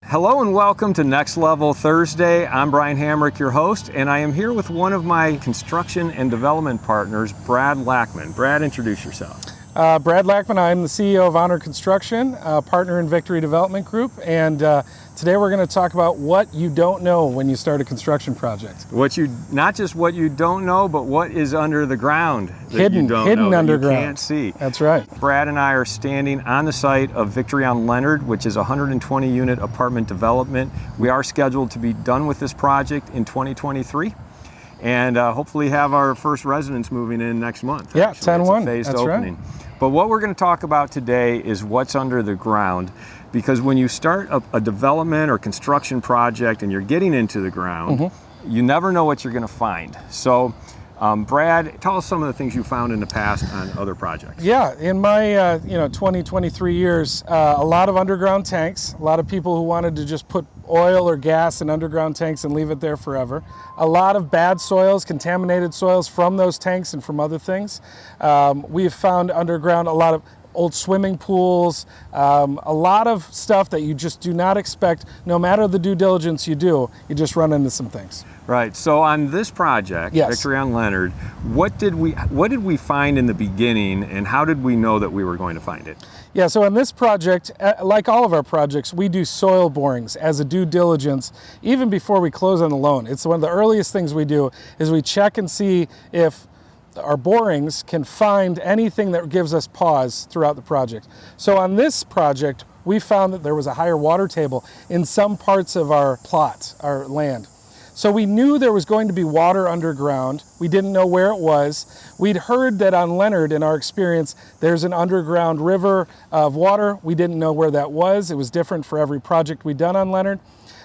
Hello and welcome to Next Level Thursday. I'm Brian Hamrick, your host, and I am here with one of my construction and development partners, Brad Laackman. Brad, introduce yourself. Brad Laackman, I'm the CEO of Honor Construction, partner in Victory Development Group, and today we're going to talk about what you don't know when you start a construction project. Not just what you don't know, but what is under the ground that Hidden you don't know, underground. that you can't see. That's right. Brad and I are standing on the site of Victory on Leonard, which is a 120-unit apartment development. We are scheduled to be done with this project in 2023. And hopefully have our first residents moving in next month. Yeah, actually. 10-1. It's a phased That's opening. Right. But what we're going to talk about today is what's under the ground, because when you start a development or construction project and you're getting into the ground, you never know what you're going to find. So, Brad, tell us some of the things you found in the past on other projects. Yeah, in my 20, 23 years, a lot of underground tanks, a lot of people who wanted to just put oil or gas in underground tanks and leave it there forever. A lot of bad soils, contaminated soils from those tanks and from other things. We have found underground a lot of old swimming pools, a lot of stuff that you just do not expect. No matter the due diligence you do, you just run into some things. Right. So on this project, yes. Victory on Leonard, what did we find in the beginning, and how did we know that we were going to find it? Yeah. So on this project, like all of our projects, we do soil borings as a due diligence even before we close on the loan. It's one of the earliest things we do is we check and see if our borings can find anything that gives us pause throughout the project. So on this project, we found that there was a higher water table in some parts of our plot, our land. So we knew there was going to be water underground. We didn't know where it was. We'd heard that on Leonard, in our experience, there's an underground river of water. We didn't know where that was. It was different for every project we'd done on Leonard.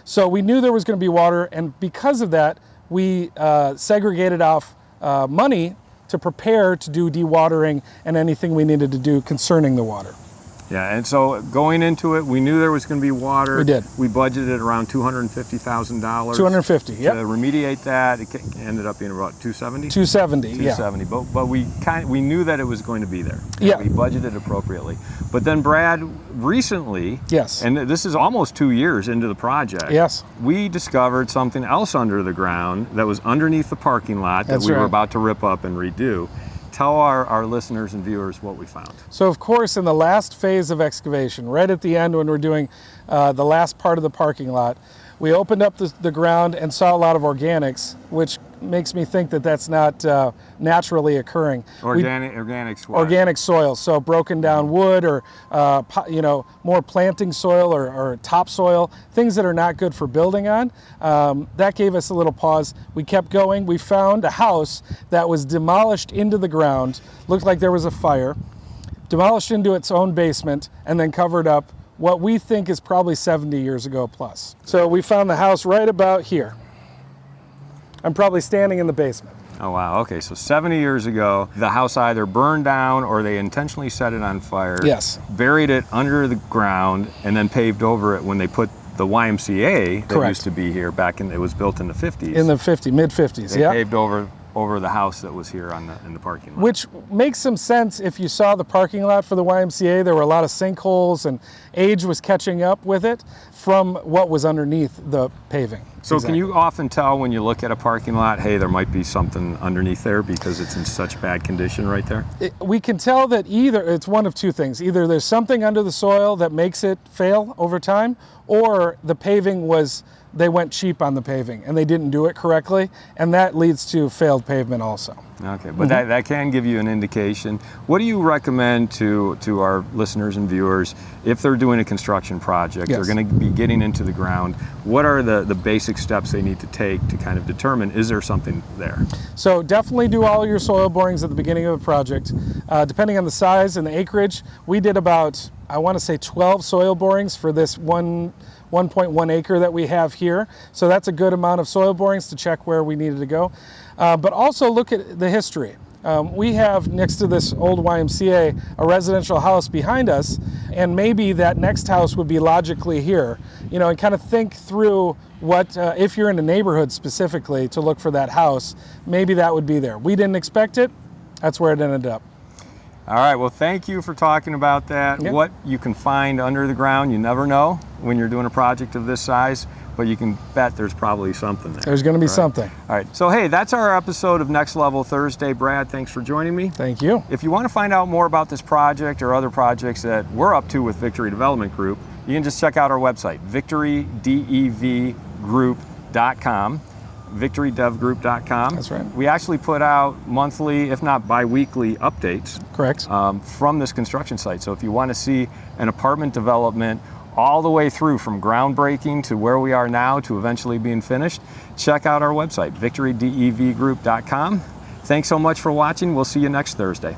So we knew there was going to be water, and because of that, we segregated off money to prepare to do dewatering and anything we needed to do concerning the water. Yeah, and so going into it, we knew there was going to be water. We did. We budgeted around $250,000. $250, yep. To remediate that. It ended up being about $270. $270, yeah. $270, but we knew that it was going to be there. Yeah. We budgeted appropriately. But then Brad, recently, yes, and this is almost 2 years into the project, yes, we discovered something else under the ground that was underneath the parking lot that we were about to rip up and redo. Tell our listeners and viewers what we found. So of course, in the last phase of excavation, right at the end when we're doing the last part of the parking lot, we opened up the ground and saw a lot of organics, which makes me think that that's not naturally occurring. Organic soil. Organic soil, so broken down wood or more planting soil or topsoil, things that are not good for building on. That gave us a little pause. We kept going. We found a house that was demolished into the ground, looked like there was a fire, demolished into its own basement, and then covered up what we think is probably 70 years ago plus. So we found the house right about here. I'm probably standing in the basement. Oh wow, okay, so 70 years ago, the house either burned down or they intentionally set it on fire, yes, buried it under the ground, and then paved over it when they put the YMCA that used to be here back in, it was built in the 50s. In the mid-50s, yeah. They paved over the house that was here in the parking lot. Which makes some sense if you saw the parking lot for the YMCA. There were a lot of sinkholes and age was catching up with it from what was underneath the paving. So Can you often tell when you look at a parking lot, hey, there might be something underneath there because it's in such bad condition right there? We can tell that either it's one of two things. Either there's something under the soil that makes it fail over time, or the paving they went cheap on the paving and they didn't do it correctly, and that leads to failed pavement also. Okay, but that can give you an indication. What do you recommend to our listeners and viewers if they're doing a construction project, yes, they're going to be getting into the ground, what are the basic steps they need to take to kind of determine, is there something there? So definitely do all your soil borings at the beginning of a project. Depending on the size and the acreage, we did about, I want to say 12 soil borings for this 1.1 acre that we have here. So that's a good amount of soil borings to check where we needed to go. But also look at the history. We have next to this old YMCA a residential house behind us, and maybe that next house would be logically here. And kind of think through what, if you're in a neighborhood specifically to look for that house, maybe that would be there. We didn't expect it, that's where it ended up. All right, well, thank you for talking about that. Yep. What you can find under the ground, you never know when you're doing a project of this size, but you can bet there's probably something there. There's going to be something. All right, so hey, that's our episode of Next Level Thursday. Brad, thanks for joining me. Thank you. If you want to find out more about this project or other projects that we're up to with Victory Development Group, you can just check out our website, victorydevgroup.com. victorydevgroup.com. That's right. We actually put out monthly, if not bi-weekly, updates Correct. from this construction site. So if you want to see an apartment development all the way through from groundbreaking to where we are now to eventually being finished, check out our website, victorydevgroup.com. Thanks so much for watching. We'll see you next Thursday.